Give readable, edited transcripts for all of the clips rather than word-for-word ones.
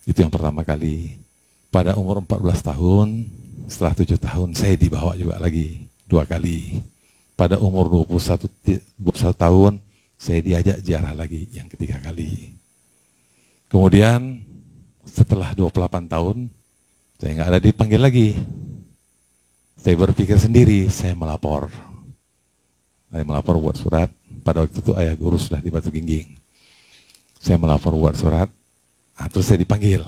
Itu yang pertama kali. Pada umur 14 tahun, setelah 7 tahun, saya dibawa juga lagi 2 kali. Pada umur 21 tahun, saya diajak ziarah lagi yang ketiga kali. Kemudian, setelah 28 tahun, saya nggak ada dipanggil lagi. Saya berpikir sendiri, saya melapor. Saya melapor buat surat. Pada waktu itu ayah guru sudah di Batu Gingging. Saya melapor buat surat, terus saya dipanggil.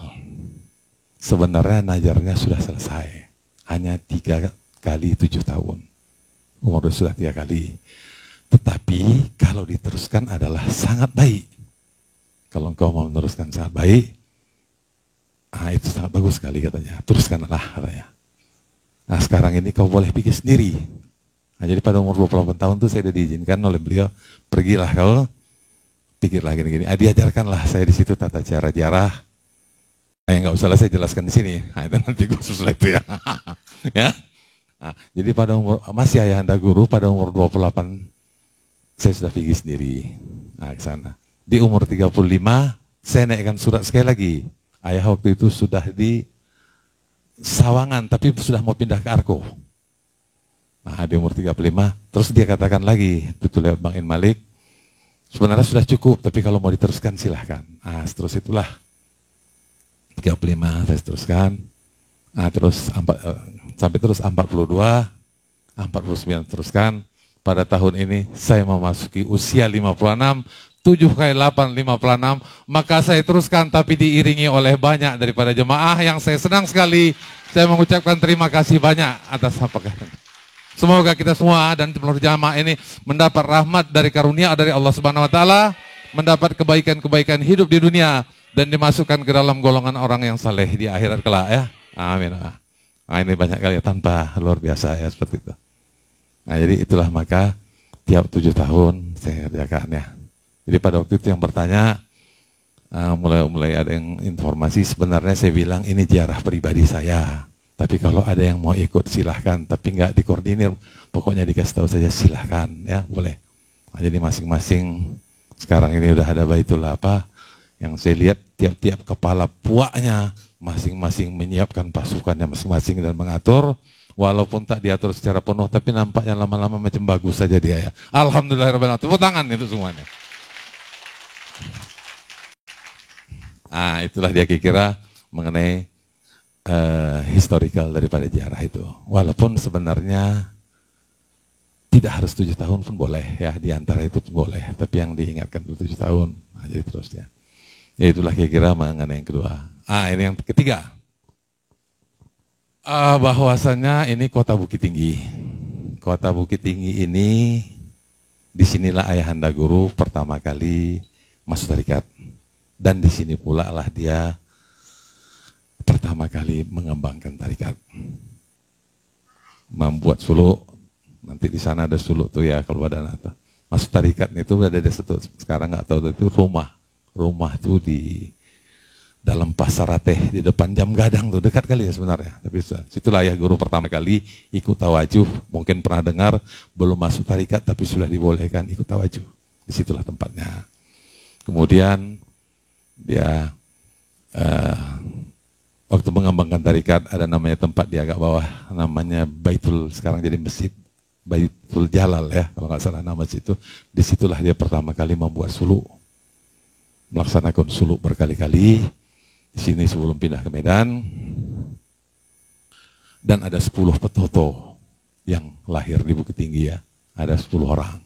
Sebenarnya najarnya sudah selesai. Hanya 3 kali 7 tahun. Umur sudah 3 kali. Tetapi kalau diteruskan adalah sangat baik. Kalau engkau mau meneruskan sangat baik, itu sangat bagus sekali katanya. Teruskanlah katanya. Nah sekarang ini kau boleh pikir sendiri. Nah, jadi pada umur 28 tahun itu saya sudah diizinkan oleh beliau, pergilah kau, pikirlah gini-gini. Diajarkanlah saya di situ tata cara ziarah. Nggak usah lah saya jelaskan di sini. Nah, itu nanti khusus lah itu ya. Ya. Nah, jadi pada umur, masih ayahanda guru, pada umur 28, saya sudah pergi sendiri. Nah, ke sana. Di umur 35, saya naikkan surat sekali lagi. Ayah waktu itu sudah di Sawangan, tapi sudah mau pindah ke Arko. Nah, di umur 35, terus dia katakan lagi, itu lewat Bang In Malik, sebenarnya sudah cukup, tapi kalau mau diteruskan silahkan. Nah, seterus itulah. 35 saya teruskan. Nah, terus sampai terus 42, 49 teruskan. Pada tahun ini saya memasuki usia 56, 7 kali 8, 56, maka saya teruskan tapi diiringi oleh banyak daripada jemaah yang saya senang sekali. Saya mengucapkan terima kasih banyak atas apakah. Semoga kita semua dan seluruh jamaah ini mendapat rahmat dari karunia dari Allah Subhanahu wa taala, mendapat kebaikan-kebaikan hidup di dunia dan dimasukkan ke dalam golongan orang yang saleh di akhirat kelak ya. Amin. Nah, ini banyak kali tanpa luar biasa ya seperti itu. Nah, jadi itulah maka tiap 7 tahun saya kerjakan ya. Jadi pada waktu itu yang bertanya, mulai ada yang informasi, sebenarnya saya bilang ini ziarah pribadi saya. Tapi kalau ada yang mau ikut silahkan, tapi nggak dikoordinir, pokoknya dikasih tahu saja silahkan ya, boleh. Nah, jadi masing-masing sekarang ini udah ada baitul apa, yang saya lihat tiap-tiap kepala puaknya masing-masing menyiapkan pasukannya masing-masing dan mengatur. Walaupun tak diatur secara penuh, tapi nampaknya lama-lama macam bagus saja dia ya. Alhamdulillahirrahmanirrahim. Tepuk tangan itu semuanya. Itulah dia kira-kira mengenai historical daripada ziarah itu. Walaupun sebenarnya tidak harus 7 tahun pun boleh ya, di antara itu pun boleh. Tapi yang diingatkan 7 tahun. Nah, jadi terusnya. Ya itulah kira-kira mengenai yang kedua. Ini yang ketiga. Bahwasannya ini kota Bukit Tinggi. Kota Bukit Tinggi ini, disinilah ayahanda guru pertama kali masuk tarekat. Dan di sini pula lah dia pertama kali mengembangkan tarekat. Membuat suluk, nanti di sana ada suluk tuh ya kalau ada apa. Masuk tarekat itu ada satu, sekarang nggak tahu itu rumah. Rumah tuh di dalam pasar Rateh, di depan Jam Gadang tuh, dekat kali ya sebenarnya. Tapi situlah ayah guru pertama kali ikut tawajuh, mungkin pernah dengar, belum masuk tarekat tapi sudah dibolehkan ikut tawajuh. Disitulah tempatnya. Kemudian dia waktu mengembangkan tarekat ada namanya tempat di agak bawah, namanya Baitul, sekarang jadi masjid Baitul Jalal ya, kalau nggak salah nama situ. Disitulah dia pertama kali membuat suluk, melaksanakan suluk berkali-kali. Di sini sebelum pindah ke Medan. Dan ada 10 petoto yang lahir di Bukit Tinggi ya. Ada 10 orang.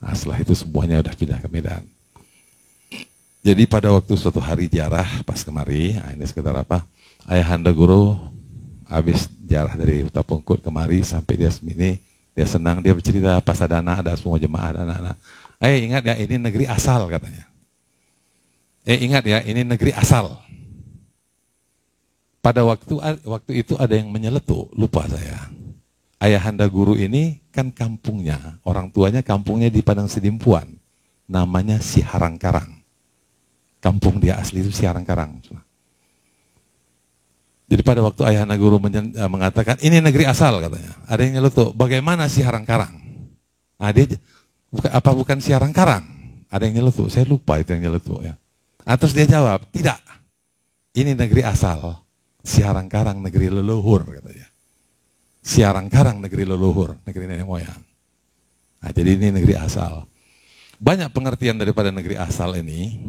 Nah, setelah itu semuanya udah pindah ke Medan. Jadi pada waktu suatu hari ziarah pas kemari, ini sekitar apa? Ayahanda guru habis ziarah dari Utapungkut kemari sampai dia semini, dia senang, dia bercerita pas ada anak, ada semua jemaah, ada anak-anak. Ingat ya, ini negeri asal katanya. Ingat ya, ini negeri asal. Pada waktu itu ada yang menyeletuk, lupa saya. Ayahanda guru ini kan kampungnya, orang tuanya kampungnya di Padang Sedimpuan. Namanya Siharangkarang. Kampung dia asli itu Siharangkarang. Jadi pada waktu ayahanda guru mengatakan, ini negeri asal katanya. Ada yang nyeletuk, bagaimana Siharangkarang? Dia, bukan Siharangkarang? Ada yang nyeletuk, saya lupa itu yang nyeletuk ya. Terus dia jawab, tidak. ini negeri asal, siarang karang negeri leluhur katanya. Siarang karang negeri leluhur, negeri nenek moyang. Nah, jadi ini negeri asal. Banyak pengertian daripada negeri asal ini.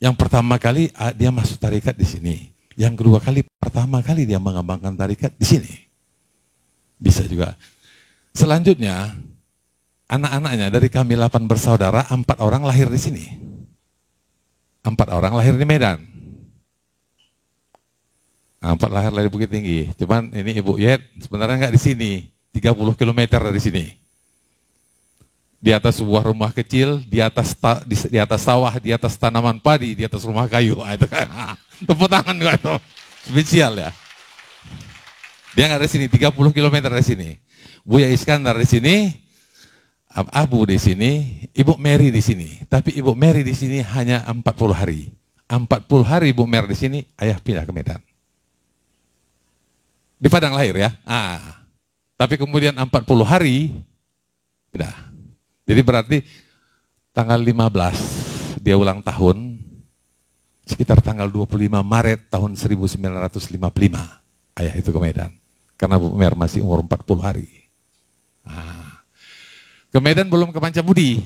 Yang pertama kali dia masuk tarikat di sini. Yang kedua kali, pertama kali dia mengembangkan tarikat di sini. Bisa juga. Selanjutnya, anak-anaknya dari kami 8 bersaudara, 4 orang lahir di sini. 4 orang lahir di Medan. 4 lahir dari Bukit Tinggi. Cuman ini Ibu Yet sebenarnya nggak di sini, 30 km dari sini. Di atas sebuah rumah kecil, di atas sawah, di atas tanaman padi, di atas rumah kayu. Itu kan, tepuk tangan nggak itu? Spesial ya. Dia nggak dari sini, 30 km dari sini. Buya Iskandar di sini, Abu di sini, Ibu Mary di sini. Tapi Ibu Mary di sini hanya 40 hari. 40 hari Ibu Mary di sini, ayah pindah ke Medan. Di Padang lahir ya. Tapi kemudian 40 hari, pindah. Jadi berarti tanggal 15 dia ulang tahun, sekitar tanggal 25 Maret tahun 1955, ayah itu ke Medan. Karena Bu Mer masih umur 40 hari. Ke Medan belum ke Pancabudi.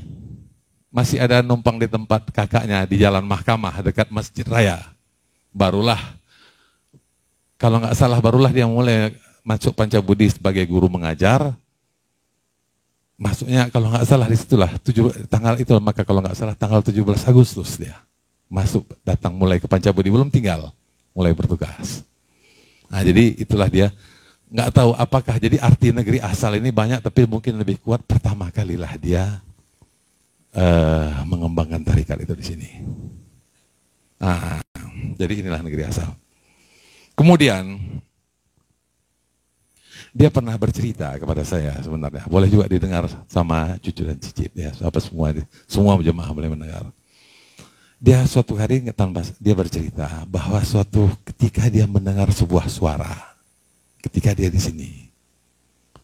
Masih ada numpang di tempat kakaknya di Jalan Mahkamah dekat Masjid Raya. Barulah, kalau nggak salah barulah dia mulai masuk Pancabudi sebagai guru mengajar. Masuknya kalau nggak salah disitulah, tanggal itu, maka kalau nggak salah tanggal 17 Agustus dia masuk, datang mulai ke Pancabudi, belum tinggal, mulai bertugas. Nah jadi itulah dia, nggak tahu apakah, jadi arti negeri asal ini banyak, tapi mungkin lebih kuat pertama kalilah dia mengembangkan tarikat itu di sini. Nah, jadi inilah negeri asal. Kemudian, dia pernah bercerita kepada saya sebenarnya. Boleh juga didengar sama cucu dan cicit ya. Semua jemaah boleh mendengar. Dia suatu hari dia bercerita bahwa suatu ketika dia mendengar sebuah suara. Ketika dia di sini.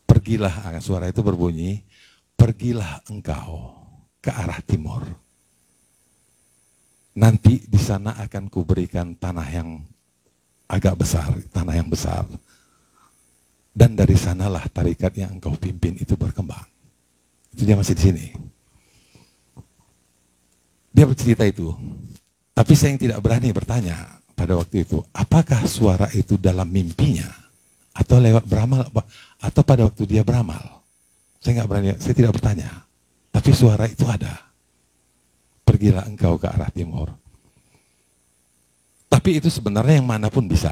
Pergilah, suara itu berbunyi, pergilah engkau ke arah timur. Nanti di sana akan kuberikan tanah yang agak besar, tanah yang besar. Dan dari sanalah tarikat yang engkau pimpin itu berkembang. Itu dia masih di sini. Dia bercerita itu. Tapi saya yang tidak berani bertanya pada waktu itu, apakah suara itu dalam mimpinya? Atau lewat beramal? Atau pada waktu dia beramal? Saya nggak berani, saya tidak bertanya. Tapi suara itu ada. Pergilah engkau ke arah timur. Tapi itu sebenarnya yang manapun bisa.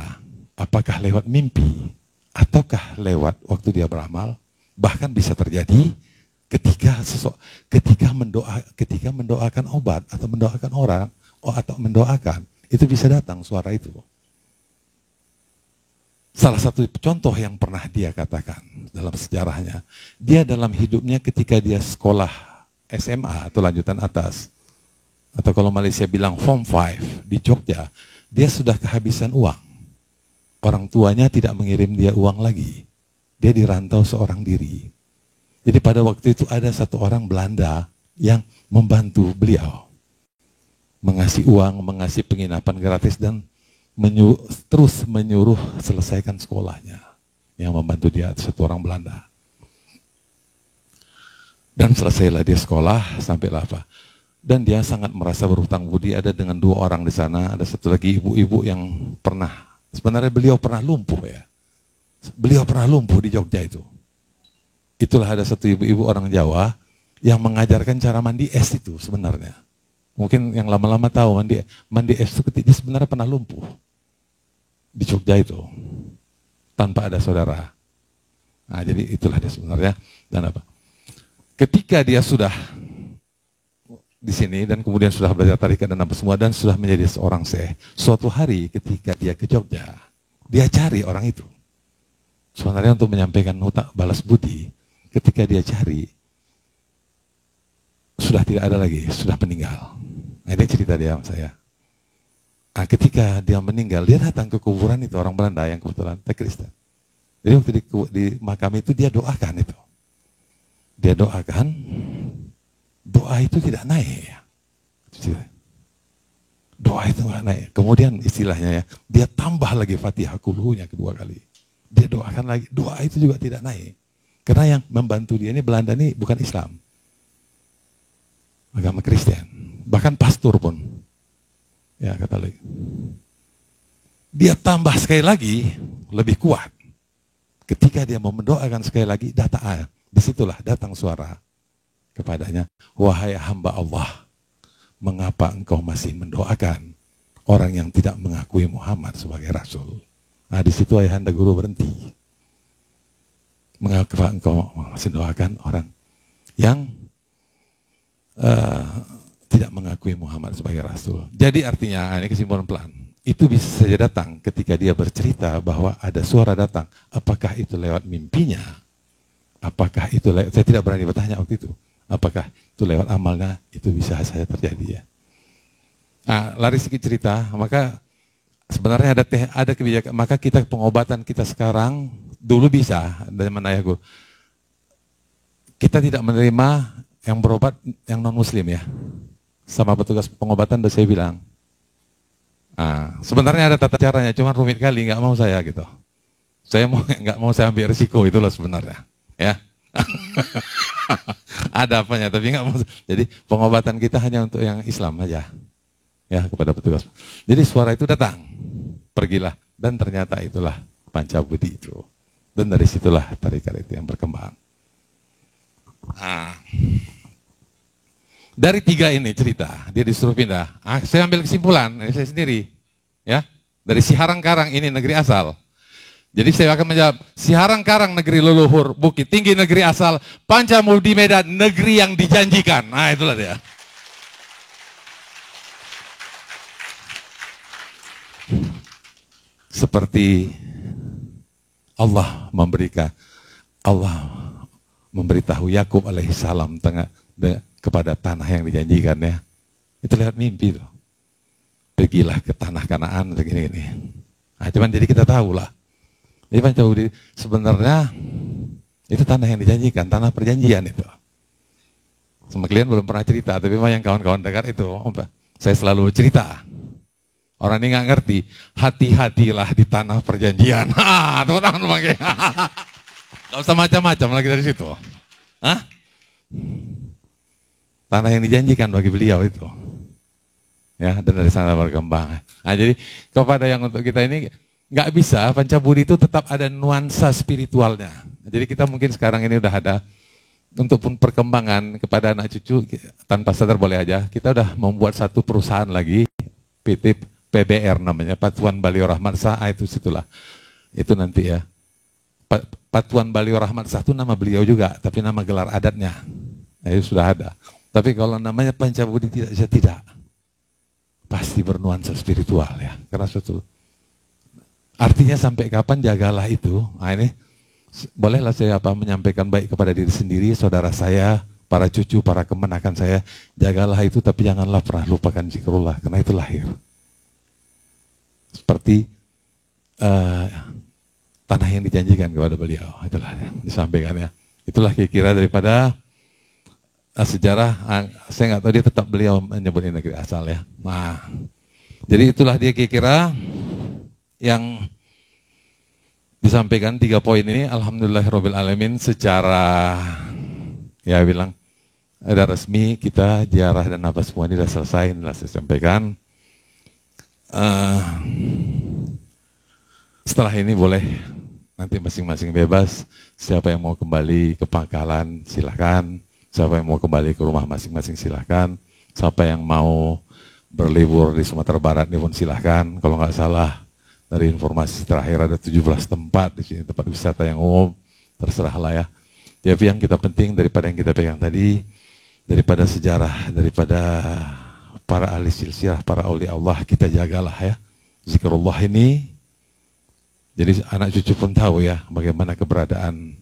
Apakah lewat mimpi? Ataukah lewat waktu dia beramal, bahkan bisa terjadi ketika mendoakan obat atau mendoakan orang atau mendoakan, itu bisa datang suara itu. Salah satu contoh yang pernah dia katakan dalam sejarahnya, dia dalam hidupnya ketika dia sekolah SMA atau lanjutan atas, atau kalau Malaysia bilang Form 5 di Jogja, dia sudah kehabisan uang. Orang tuanya tidak mengirim dia uang lagi. Dia dirantau seorang diri. Jadi pada waktu itu ada satu orang Belanda yang membantu beliau. Mengasih uang, mengasih penginapan gratis, dan terus menyuruh selesaikan sekolahnya. Yang membantu dia satu orang Belanda. Dan selesailah dia sekolah, sampailah apa. Dan dia sangat merasa berhutang budi, ada dengan 2 orang di sana. Ada satu lagi ibu-ibu yang pernah, sebenarnya beliau pernah lumpuh ya. Beliau pernah lumpuh di Jogja itu. Itulah ada satu ibu-ibu orang Jawa yang mengajarkan cara mandi es itu sebenarnya. Mungkin yang lama-lama tahu mandi es itu ketika dia sebenarnya pernah lumpuh. Di Jogja itu. Tanpa ada saudara. Nah jadi itulah dia sebenarnya. Dan apa? Ketika dia sudah di sini dan kemudian sudah belajar tarikat dan apa semua dan sudah menjadi seorang syekh. Suatu hari ketika dia ke Jogja, dia cari orang itu. Sebenarnya untuk menyampaikan hutang balas budi, ketika dia cari, sudah tidak ada lagi, sudah meninggal. Nah ini cerita dia sama saya. Nah, ketika dia meninggal, dia datang ke kuburan itu orang Belanda yang kebetulan Kristen. Jadi waktu di makam itu dia doakan itu. Dia doakan, doa itu tidak naik. Doa itu nggak naik. Kemudian istilahnya ya, dia tambah lagi Fatihah Kulhunya kedua kali. Dia doakan lagi, doa itu juga tidak naik. Karena yang membantu dia ini Belanda ini bukan Islam. Agama Kristen. Bahkan pastor pun. Ya, Katolik. Dia tambah sekali lagi, lebih kuat. Ketika dia mau mendoakan sekali lagi, disitulah datang suara kepadanya. Wahai hamba Allah, mengapa engkau masih mendoakan orang yang tidak mengakui Muhammad sebagai Rasul? Nah, di situ ayahanda guru berhenti. Mengapa engkau masih mendoakan orang yang tidak mengakui Muhammad sebagai Rasul? Jadi artinya, ini kesimpulan pelan. Itu bisa saja datang ketika dia bercerita bahwa ada suara datang. Apakah itu lewat mimpinya? Apakah itu lewat, saya tidak berani bertanya waktu itu. Apakah itu lewat amalnya? Itu bisa saja terjadi ya. Nah, lari sedikit cerita, maka sebenarnya ada kebijakan, maka kita pengobatan kita sekarang, dulu bisa, dari mana ya gue, kita tidak menerima yang berobat yang non-muslim ya. Sama petugas pengobatan udah saya bilang. Nah, sebenarnya ada tata caranya, cuma rumit kali, nggak mau saya gitu. Saya nggak mau saya ambil risiko, itulah sebenarnya. Ya. Ada apanya, tapi nggak mau. Jadi pengobatan kita hanya untuk yang Islam aja. Ya, kepada petugas. Jadi suara itu datang, pergilah, dan ternyata itulah Pancabudi itu. Dan dari situlah tarikat itu yang berkembang. Nah, dari 3 ini cerita, dia disuruh pindah. Saya ambil kesimpulan, ini saya sendiri. Ya, dari Siharang-Karang ini negeri asal. Jadi saya akan menjawab, Siharang-Karang negeri leluhur, Bukit Tinggi negeri asal, Pancabudi Medan negeri yang dijanjikan. Nah, itulah dia. Seperti Allah memberitahu Yakub alaihissalam kepada tanah yang dijanjikan ya. Itu lewat mimpi tuh. Pergilah ke tanah Kanaan begini-gini. Nah, cuman jadi kita tahu lah. Jadi Pancabudi sebenarnya itu tanah yang dijanjikan, tanah perjanjian itu. Sama kalian belum pernah cerita, tapi memang yang kawan-kawan dekat itu, saya selalu cerita. Orang ini nggak ngerti, hati-hatilah di tanah perjanjian. Teman-teman pakai. Gak usah macam-macam lagi dari situ. Hah? Tanah yang dijanjikan bagi beliau itu. Ya, dan dari sana berkembang. Nah, jadi kepada yang untuk kita ini nggak bisa, Pancabudi itu tetap ada nuansa spiritualnya. Jadi kita mungkin sekarang ini udah ada untuk pun perkembangan kepada anak cucu tanpa sadar boleh aja. Kita udah membuat satu perusahaan lagi, PT PBR namanya, Patuan Balio Rahmat Shah, itu situlah. Itu nanti ya. Patuan Balio Rahmat Shah itu nama beliau juga, tapi nama gelar adatnya. Nah, itu sudah ada. Tapi kalau namanya Pancabudi tidak. Pasti bernuansa spiritual ya. Karena suatu artinya sampai kapan jagalah itu. Nah ini bolehlah saya menyampaikan baik kepada diri sendiri, saudara saya, para cucu, para kemenakan saya, jagalah itu tapi janganlah pernah lupakan zikrullah karena itu lahir. Seperti tanah yang dijanjikan kepada beliau, itulah yang disampaikan ya. Itulah kira-kira daripada sejarah, saya nggak tahu dia tetap beliau menyebut ini negeri asal ya. Nah, jadi itulah dia kira-kira yang disampaikan 3 poin ini. Alhamdulillahirabbil alamin secara ya bilang ada resmi kita ziarah dan apa semua ini sudah selesai, sudah saya sampaikan. Setelah ini boleh nanti masing-masing bebas, siapa yang mau kembali ke Pangkalan silahkan, siapa yang mau kembali ke rumah masing-masing silahkan, siapa yang mau berlibur di Sumatera Barat ini pun silahkan. Kalau nggak salah dari informasi terakhir ada 17 tempat di sini, tempat wisata yang umum, terserahlah ya. Tapi yang kita penting daripada yang kita pegang tadi, daripada sejarah, daripada para ahli silsilah, para aulia Allah, kita jagalah ya. Zikrullah ini, jadi anak cucu pun tahu ya bagaimana keberadaan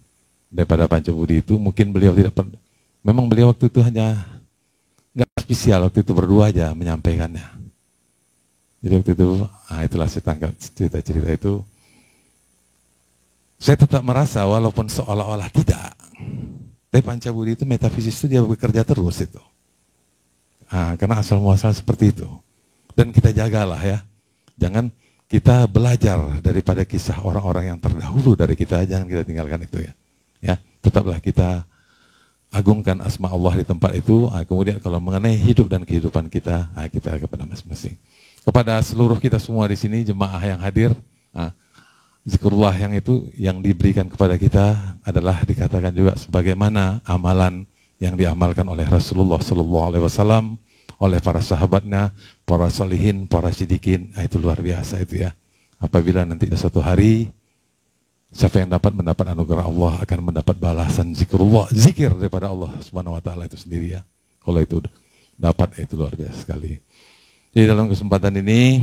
daripada Pancabudi itu. Mungkin beliau tidak pernah, memang beliau waktu itu hanya nggak spesial, waktu itu berdua aja menyampaikannya. Jadi waktu itu, itulah saya tangkap cerita-cerita itu. Saya tetap merasa walaupun seolah-olah tidak, tapi Pancabudi itu metafisis itu dia bekerja terus itu. Karena asal muasal seperti itu. Dan kita jagalah ya. Jangan kita belajar daripada kisah orang-orang yang terdahulu dari kita, jangan kita tinggalkan itu ya. Ya, tetaplah kita agungkan asma Allah di tempat itu. Kemudian kalau mengenai hidup dan kehidupan kita, kita kepada masing-masing. Kepada seluruh kita semua di sini, jemaah yang hadir, zikrullah yang itu yang diberikan kepada kita adalah dikatakan juga sebagaimana amalan yang diamalkan oleh Rasulullah SAW, oleh para sahabatnya, para salihin, para sidikin. Itu luar biasa itu ya. Apabila nanti suatu hari siapa yang mendapat anugerah Allah akan mendapat balasan zikrullah, zikir daripada Allah Subhanahu wa taala itu sendiri ya. Kalau itu dapat, itu luar biasa sekali. Jadi dalam kesempatan ini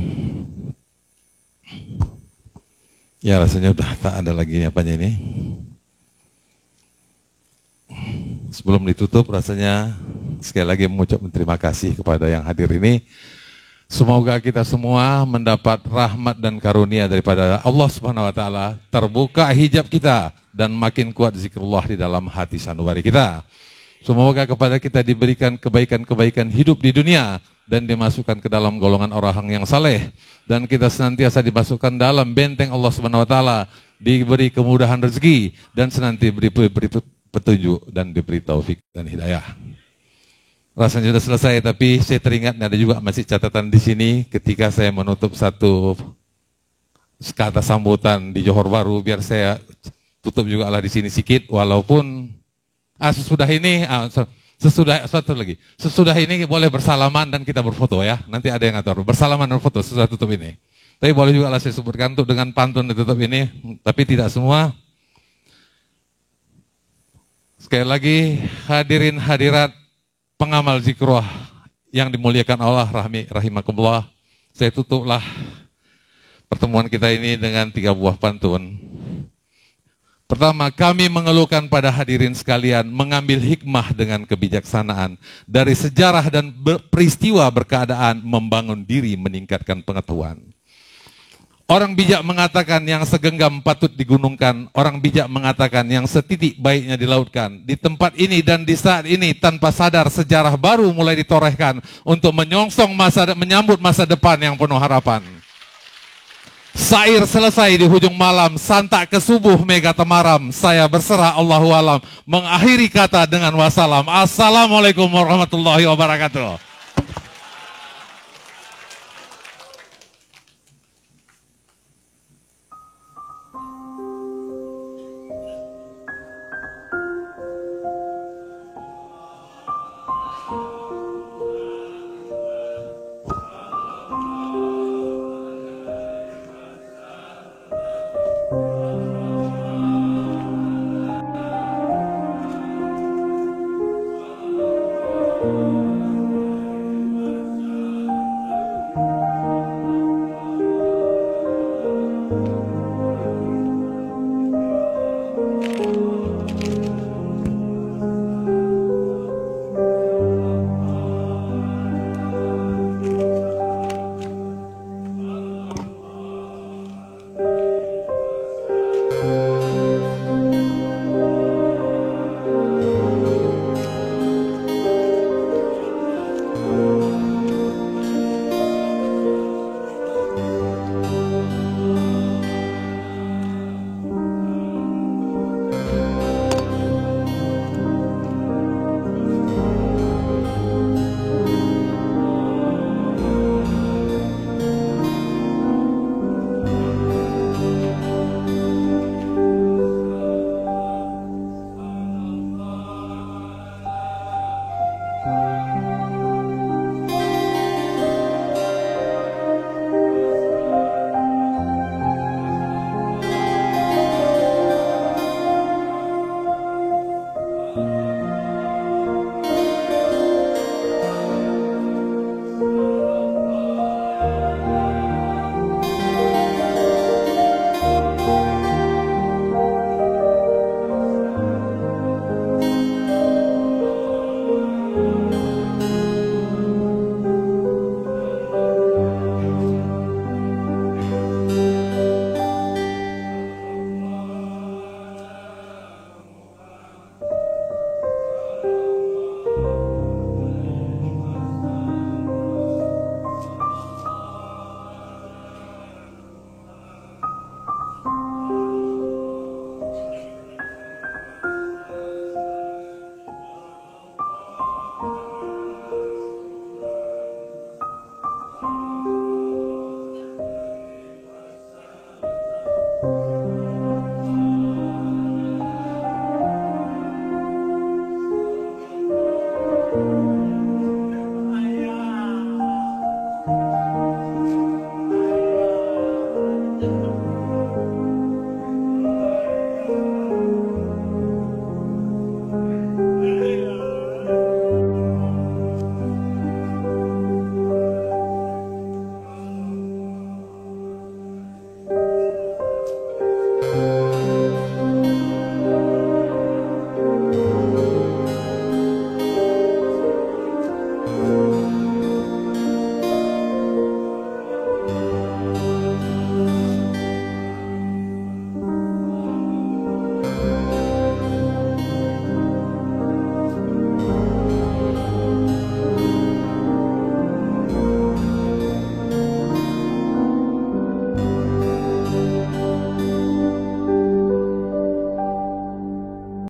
ya rasanya udah tak ada lagi apanya ini. Sebelum ditutup rasanya sekali lagi mengucapkan terima kasih kepada yang hadir ini. Semoga kita semua mendapat rahmat dan karunia daripada Allah Subhanahu wa taala, terbuka hijab kita dan makin kuat zikrullah di dalam hati sanubari kita. Semoga kepada kita diberikan kebaikan-kebaikan hidup di dunia dan dimasukkan ke dalam golongan orang yang saleh, dan kita senantiasa dimasukkan dalam benteng Allah Subhanahu wa taala, diberi kemudahan rezeki dan senantiasa beri petunjuk dan diberi taufik dan hidayah. Rasanya sudah selesai, tapi saya teringat ada juga masih catatan di sini ketika saya menutup satu kata sambutan di Johor Bahru, biar saya tutup juga lah di sini sedikit, walaupun sesudah ini sesudah ini boleh bersalaman dan kita berfoto ya. Nanti ada yang ngatur bersalaman dan foto sesudah tutup ini. Tapi boleh juga lah saya sebutkan untuk dengan pantun ditutup ini, tapi tidak semua. Sekali lagi hadirin hadirat pengamal zikrullah yang dimuliakan Allah rahimakumullah, saya tutuplah pertemuan kita ini dengan 3 buah pantun. Pertama, kami mengeluhkan pada hadirin sekalian mengambil hikmah dengan kebijaksanaan dari sejarah dan peristiwa berkeadaan, membangun diri, meningkatkan pengetahuan. Orang bijak mengatakan yang segenggam patut digunungkan. Orang bijak mengatakan yang setitik baiknya dilautkan. Di tempat ini dan di saat ini tanpa sadar sejarah baru mulai ditorehkan untuk menyambut masa depan yang penuh harapan. Syair selesai di hujung malam, santak ke subuh mega temaram. Saya berserah Allahu alam, mengakhiri kata dengan wassalam. Assalamualaikum warahmatullahi wabarakatuh.